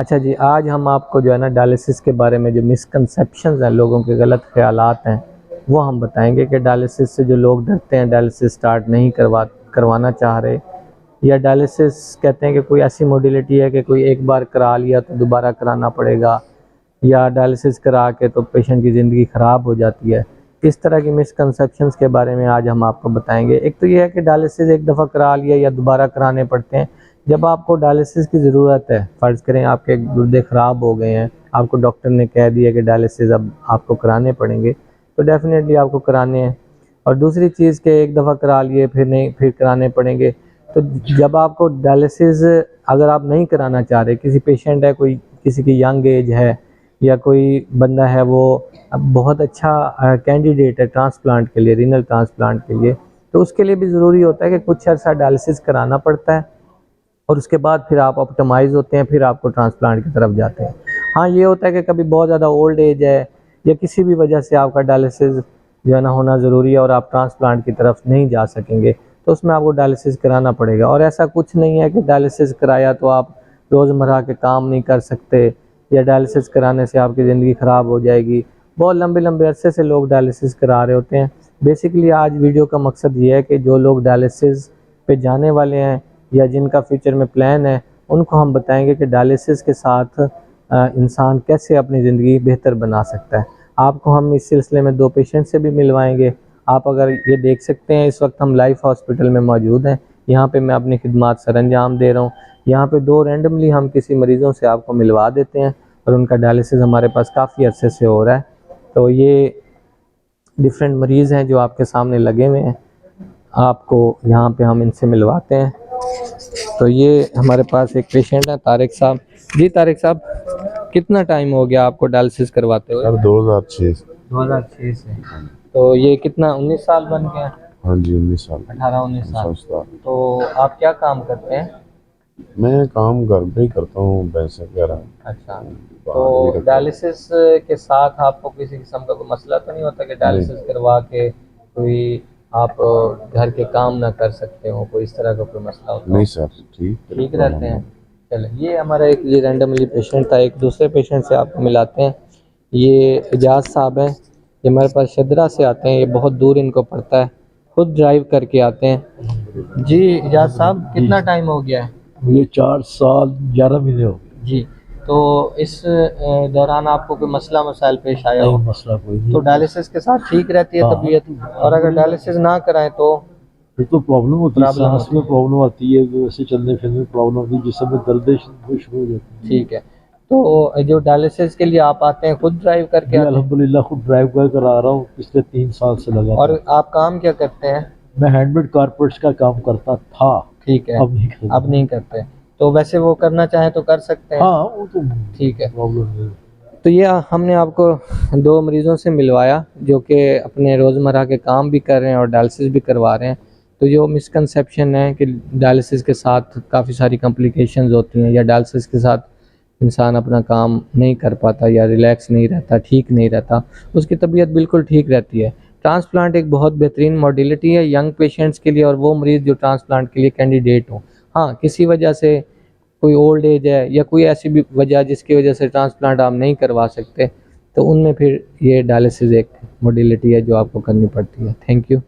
अच्छा जी, आज हम आपको जो है ना डायलिसिस के बारे में जो मिसकंसेप्शंस हैं, लोगों के गलत ख्यालात हैं, वो हम बताएंगे कि डायलिसिस से जो लोग डरते हैं, डायलिसिस स्टार्ट नहीं करवाना चाह रहे, या डायलिसिस कहते हैं कि कोई ऐसी मोडिलिटी है कि कोई एक बार करा लिया तो दोबारा कराना पड़ेगा, या डायलिसिस करा के तो पेशेंट की ज़िंदगी ख़राब हो जाती है। इस तरह की मिसकंसेप्शंस के बारे में आज हम आपको बताएंगे। एक तो ये है कि डायलिसिस एक दफ़ा करा लिया या दोबारा कराने पड़ते हैं। जब आपको डायलिसिस की ज़रूरत है, फ़र्ज़ करें आपके गुर्दे ख़राब हो गए हैं, आपको डॉक्टर ने कह दिया कि डायलिसिस अब आपको कराने पड़ेंगे, तो डेफ़िनेटली आपको कराने हैं। और दूसरी चीज़ कि एक दफ़ा करा लिए फिर कराने पड़ेंगे। तो जब आपको डायलिसिस अगर आप नहीं कराना चाह रहे, किसी पेशेंट है, कोई किसी की यंग एज है, या कोई बंदा है वो बहुत अच्छा कैंडिडेट है ट्रांसप्लांट के लिए, रीनल ट्रांसप्लांट के लिए, तो उसके लिए भी ज़रूरी होता है कि कुछ अर्सा डायलिसिस कराना पड़ता है और उसके बाद फिर आप ऑप्टिमाइज़ होते हैं, फिर आपको ट्रांसप्लांट की तरफ जाते हैं। हाँ, ये होता है कि कभी बहुत ज़्यादा ओल्ड एज है या किसी भी वजह से आपका डायलिसिस जो है ना होना ज़रूरी है और आप ट्रांसप्लांट की तरफ नहीं जा सकेंगे, तो उसमें आपको डायलिसिस कराना पड़ेगा। और ऐसा कुछ नहीं है कि डायलिसिस कराया तो आप रोज़मर्रा के काम नहीं कर सकते, या डायलिसिस कराने से आपकी ज़िंदगी ख़राब हो जाएगी। बहुत लंबे लंबे अरसे से लोग डायलिसिस करा रहे होते हैं। बेसिकली आज वीडियो का मकसद ये है कि जो लोग डायलिसिस पे जाने वाले हैं या जिनका फ्यूचर में प्लान है, उनको हम बताएंगे कि डायलिसिस के साथ इंसान कैसे अपनी ज़िंदगी बेहतर बना सकता है। आपको हम इस सिलसिले में 2 पेशेंट से भी मिलवाएंगे। आप अगर ये देख सकते हैं, इस वक्त हम लाइफ हॉस्पिटल में मौजूद हैं। यहाँ पे मैं अपनी खिदमात सरअंजाम दे रहा हूँ। यहाँ पे 2 रैंडमली हम किसी मरीज़ों से आपको मिलवा देते हैं और उनका डायलिसिस हमारे पास काफ़ी अरसे से हो रहा है। तो ये डिफरेंट मरीज़ हैं जो आपके सामने लगे हुए हैं, आपको यहाँ पे हम इनसे मिलवाते हैं। तो ये हमारे पास एक पेशेंट है, तारिक साहब। जी तारिक साहब, कितना टाइम हो गया आपको डायलिसिस करवाते हुए? 2006 से। तो ये कितना 19 साल बन गया? हाँ जी, 19 साल। 18-19 साल। तो आप क्या काम करते हैं? मैं काम घर पे ही करता हूँ, भैंसे वगैरह। अच्छा, तो डायलिसिस के साथ आपको किसी किस्म का कोई मसला तो नहीं होता कि डायलिसिस करवा के कोई आप घर के काम ना कर सकते हो, कोई इस तरह का कोई मसला होता? नहीं सर, ठीक रहते हैं। चलो, ये हमारा एक ये रैंडमली पेशेंट था। एक दूसरे पेशेंट से आपको मिलाते हैं। ये एजाज साहब हैं, ये हमारे पास शदरा से आते हैं। ये बहुत दूर इनको पड़ता है, खुद ड्राइव करके आते हैं। जी एजाज साहब, कितना टाइम हो गया है? मुझे 4 साल 11 महीने हो गए। जी, तो इस दौरान आपको कोई मसला मसाइल पेश आया हो? नहीं, मसला कोई नहीं। तो डायलिसिस के साथ ठीक रहती है तबीयत? और अगर डायलिसिस ना कराएं तो फिर तो प्रॉब्लम होती है, सांस में प्रॉब्लम आती है, वैसे चलने फिरने में प्रॉब्लम होती है, जिसमें दर्द शुरू हो जाती है। ठीक है, तो जो डायलिसिस के लिए आप आते हैं, खुद ड्राइव करके आते हैं? अल्हम्दुलिल्लाह खुद ड्राइव कर आ रहा हूँ पिछले 3 साल से लगा। और आप काम क्या करते हैं? मैं हैंडमेड कारपेट्स का काम करता था। ठीक है, अब नहीं करते। तो वैसे वो करना चाहे तो कर सकते हैं? हाँ, वो तो ठीक है। प्रॉब्लम नहीं। तो ये हमने आपको 2 मरीज़ों से मिलवाया जो कि अपने रोज़मर्रा के काम भी कर रहे हैं और डायलिसिस भी करवा रहे हैं। तो जो मिसकंसेप्शन है कि डायलिसिस के साथ काफ़ी सारी कॉम्प्लिकेशंस होती हैं, या डायलिसिस के साथ इंसान अपना काम नहीं कर पाता या रिलैक्स नहीं रहता, ठीक नहीं रहता, उसकी तबीयत बिल्कुल ठीक रहती है। ट्रांसप्लांट एक बहुत बेहतरीन मॉडलिटी है यंग पेशेंट्स के लिए और वो मरीज़ जो ट्रांसप्लांट के लिए कैंडिडेट हों। हाँ, किसी वजह से कोई ओल्ड एज है या कोई ऐसी भी वजह जिसकी वजह से ट्रांसप्लांट आप नहीं करवा सकते, तो उनमें फिर ये डायलिसिस एक मॉडलिटी है जो आपको करनी पड़ती है। Thank you.